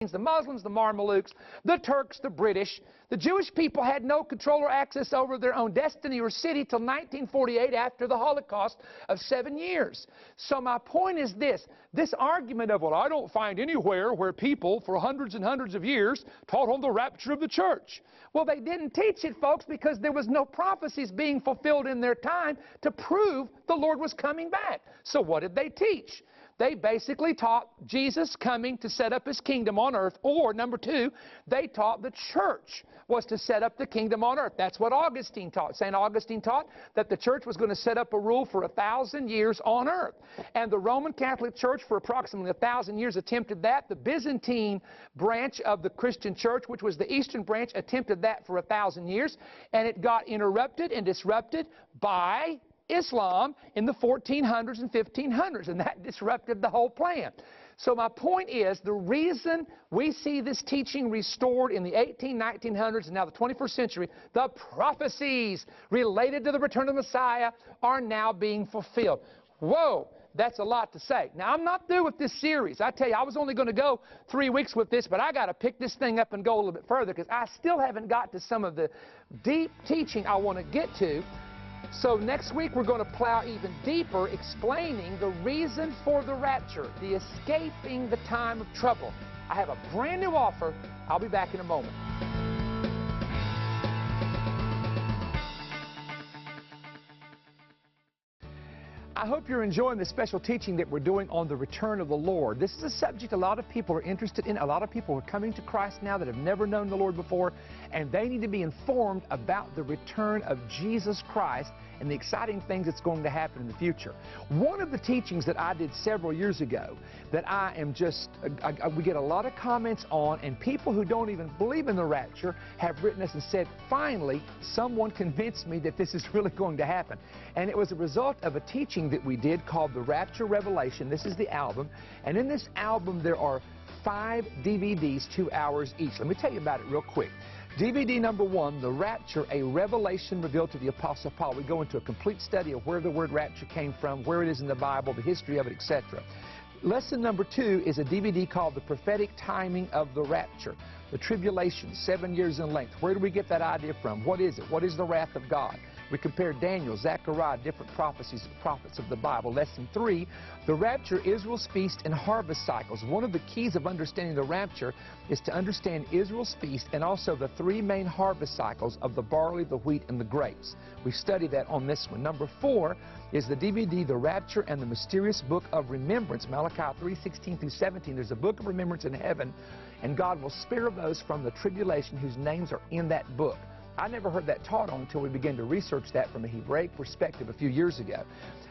the Muslims, the Mamelukes, the Turks, the British. The Jewish people had no control or access over their own destiny or city till 1948 after the Holocaust of 7 years. So my point is this argument of, well, I don't find anywhere where people for hundreds and hundreds of years taught on the rapture of the church. Well, they didn't teach it, folks, because there was no prophecies being fulfilled in their time to prove the Lord was coming back. So what did they teach? They basically taught Jesus coming to set up His kingdom on earth, or number two, they taught the church was to set up the kingdom on earth. That's what Augustine taught. St. Augustine taught that the church was going to set up a rule for 1,000 years on earth. And the Roman Catholic Church for approximately 1,000 years attempted that. The Byzantine branch of the Christian church, which was the Eastern branch, attempted that for 1,000 years. And it got interrupted and disrupted by Islam in the 1400s and 1500s, and that disrupted the whole plan. So my point is, the reason we see this teaching restored in the 1900s and now the 21st century, the prophecies related to the return of the Messiah are now being fulfilled. Whoa, that's a lot to say. Now, I'm not through with this series. I tell you, I was only going to go 3 weeks with this, but I got to pick this thing up and go a little bit further because I still haven't got to some of the deep teaching I want to get to. So next week we're going to plow even deeper, explaining the reason for the rapture, the escaping the time of trouble. I have a brand new offer. I'll be back in a moment. I hope you're enjoying the special teaching that we're doing on the return of the Lord. This is a subject a lot of people are interested in. A lot of people are coming to Christ now that have never known the Lord before, and they need to be informed about the return of Jesus Christ and the exciting things that's going to happen in the future. One of the teachings that I did several years ago that I am just, we get a lot of comments on, and people who don't even believe in the rapture have written us and said, finally, someone convinced me that this is really going to happen. And it was a result of a teaching that we did called The Rapture Revelation. This is the album. And in this album, there are 5 DVDs, 2 hours each. Let me tell you about it real quick. DVD number 1, The Rapture, a revelation revealed to the Apostle Paul. We go into a complete study of where the word rapture came from, where it is in the Bible, the history of it, etc. Lesson number 2 is a DVD called The Prophetic Timing of the Rapture. The tribulation, 7 years in length. Where do we get that idea from? What is it? What is the wrath of God? We compare Daniel, Zechariah, different prophecies, prophets of the Bible. Lesson 3, the rapture, Israel's feast, and harvest cycles. One of the keys of understanding the rapture is to understand Israel's feast and also the 3 main harvest cycles of the barley, the wheat, and the grapes. We studied that on this one. Number 4 is the DVD, The Rapture and the Mysterious Book of Remembrance, Malachi 3:16 through 17. There's a book of remembrance in heaven, and God will spare those from the tribulation whose names are in that book. I never heard that taught on until we began to research that from a Hebraic perspective a few years ago.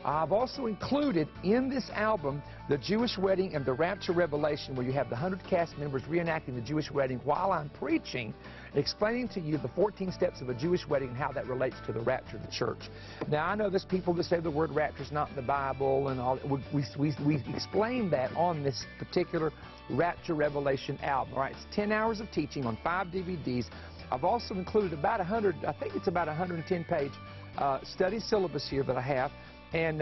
I've also included in this album the Jewish wedding and the Rapture Revelation, where you have the 100 cast members reenacting the Jewish wedding while I'm preaching, explaining to you the 14 steps of a Jewish wedding and how that relates to the rapture of the church. Now, I know there's people that say the word rapture is not in the Bible and all. We explain that on this particular Rapture Revelation album. All right, it's 10 hours of teaching on 5 DVDs. I've also included about 100, I think it's about 110-page study syllabus here that I have. And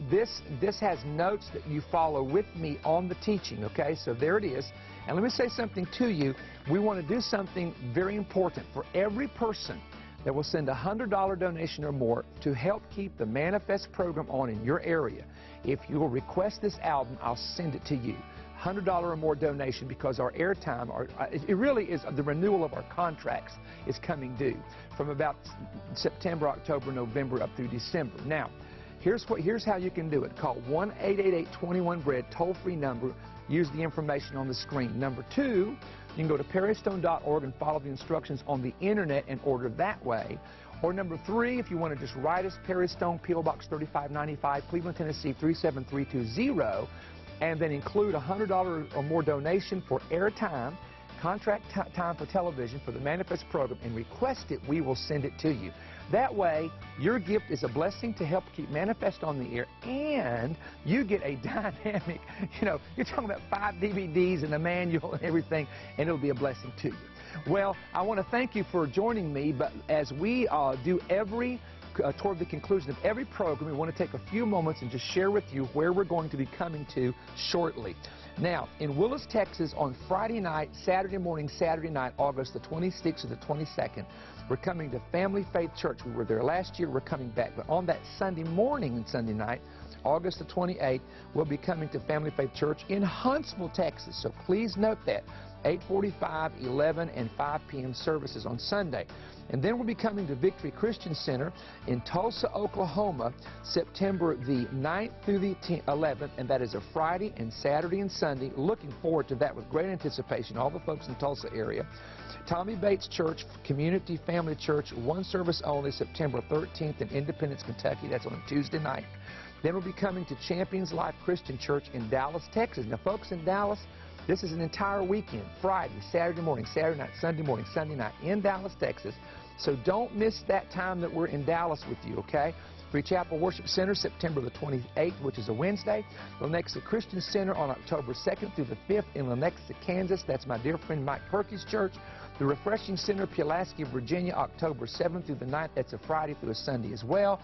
this has notes that you follow with me on the teaching, okay? So there it is. And let me say something to you. We want to do something very important. For every person that will send a $100 donation or more to help keep the Manna-Fest program on in your area, if you will request this album, I'll send it to you. $100 or more donation, because our airtime, it really is the renewal of our contracts is coming due from about September, October, November up through December. Now, here's how you can do it. Call 1-888-21-BREAD, toll-free number. Use the information on the screen. Number 2, you can go to perrystone.org and follow the instructions on the internet and order that way. Or number 3, if you want to just write us, Perry Stone, P.O. Box 3595, Cleveland, Tennessee 37320. And then include a $100 or more donation for airtime, contract time for television for the Manna-Fest program, and request it. We will send it to you. That way, your gift is a blessing to help keep Manna-Fest on the air, and you get a dynamic, you're talking about 5 DVDs and a manual and everything, and it'll be a blessing to you. Well, I want to thank you for joining me, but as we do every toward the conclusion of every program, we want to take a few moments and just share with you where we're going to be coming to shortly. Now, in Willis, Texas, on Friday night, Saturday morning, Saturday night, August the 26th or the 22nd, we're coming to Family Faith Church. We were there last year. We're coming back. But on that Sunday morning and Sunday night, August the 28th, we'll be coming to Family Faith Church in Huntsville, Texas. So please note that. 8:45, 11, and 5 p.m. services on Sunday. And then we'll be coming to Victory Christian Center in Tulsa, Oklahoma, September the 9th through the 11th, and that is a Friday and Saturday and Sunday. Looking forward to that with great anticipation, all the folks in the Tulsa area. Tommy Bates Church, Community Family Church, one service only, September 13th in Independence, Kentucky. That's on a Tuesday night. Then we'll be coming to Champions Life Christian Church in Dallas, Texas. Now, folks in Dallas, this is an entire weekend, Friday, Saturday morning, Saturday night, Sunday morning, Sunday night in Dallas, Texas. So don't miss that time that we're in Dallas with you, okay? Free Chapel Worship Center, September the 28th, which is a Wednesday. Lenexa Christian Center on October 2nd through the 5th in Lenexa, Kansas. That's my dear friend Mike Perky's church. The Refreshing Center, Pulaski, Virginia, October 7th through the 9th. That's a Friday through a Sunday as well.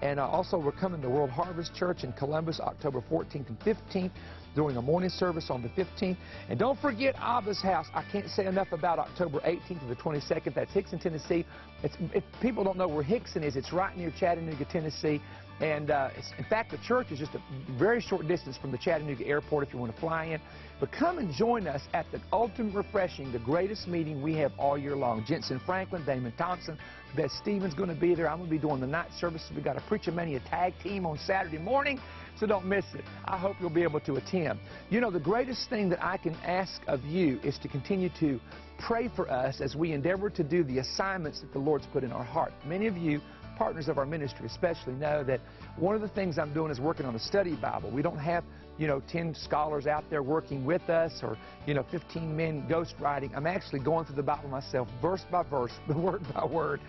And also we're coming to World Harvest Church in Columbus, October 14th and 15th. During a morning service on the 15th. And don't forget Abba's house. I can't say enough about October 18th to the 22nd. That's Hickson, Tennessee. If people don't know where Hickson is, it's right near Chattanooga, Tennessee. And in fact, the church is just a very short distance from the Chattanooga airport if you want to fly in. But come and join us at the Ultimate Refreshing, the greatest meeting we have all year long. Jensen Franklin, Damon Thompson, Beth Stevens going to be there. I'm going to be doing the night services. We've got a Preacher Mania tag team on Saturday morning. So don't miss it. I hope you'll be able to attend. You know, the greatest thing that I can ask of you is to continue to pray for us as we endeavor to do the assignments that the Lord's put in our heart. Many of you, partners of our ministry especially, know that one of the things I'm doing is working on a study Bible. We don't have, 10 scholars out there working with us or, 15 men ghostwriting. I'm actually going through the Bible myself, verse by verse, word by word.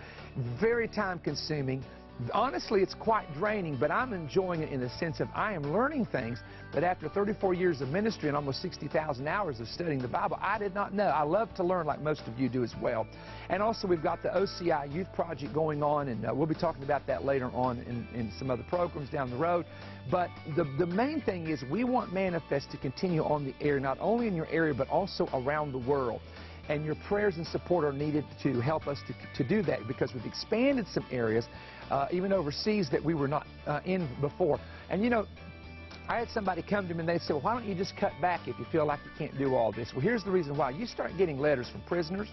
Very time-consuming. Honestly, it's quite draining, but I'm enjoying it in the sense of I am learning things that after 34 years of ministry and almost 60,000 hours of studying the Bible, I did not know. I love to learn like most of you do as well. And also we've got the OCI Youth Project going on, and we'll be talking about that later on in some other programs down the road. But the main thing is we want Manna-Fest to continue on the air, not only in your area, but also around the world. And your prayers and support are needed to help us to do that, because we've expanded some areas, even overseas, that we were not in before. And I had somebody come to me and they said, well, why don't you just cut back if you feel like you can't do all this? Well, here's the reason why. You start getting letters from prisoners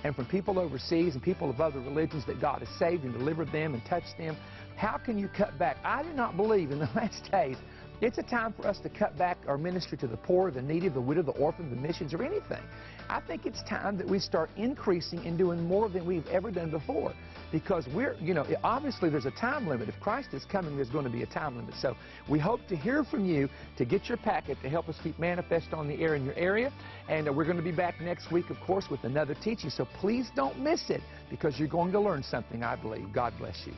and from people overseas and people of other religions that God has saved and delivered them and touched them. How can you cut back? I do not believe in the last days it's a time for us to cut back our ministry to the poor, the needy, the widow, the orphan, the missions, or anything. I think it's time that we start increasing and doing more than we've ever done before, because we're, obviously there's a time limit. If Christ is coming, there's going to be a time limit. So we hope to hear from you to get your packet to help us keep Manna-Fest on the air in your area. And we're going to be back next week, of course, with another teaching. So please don't miss it, because you're going to learn something, I believe. God bless you.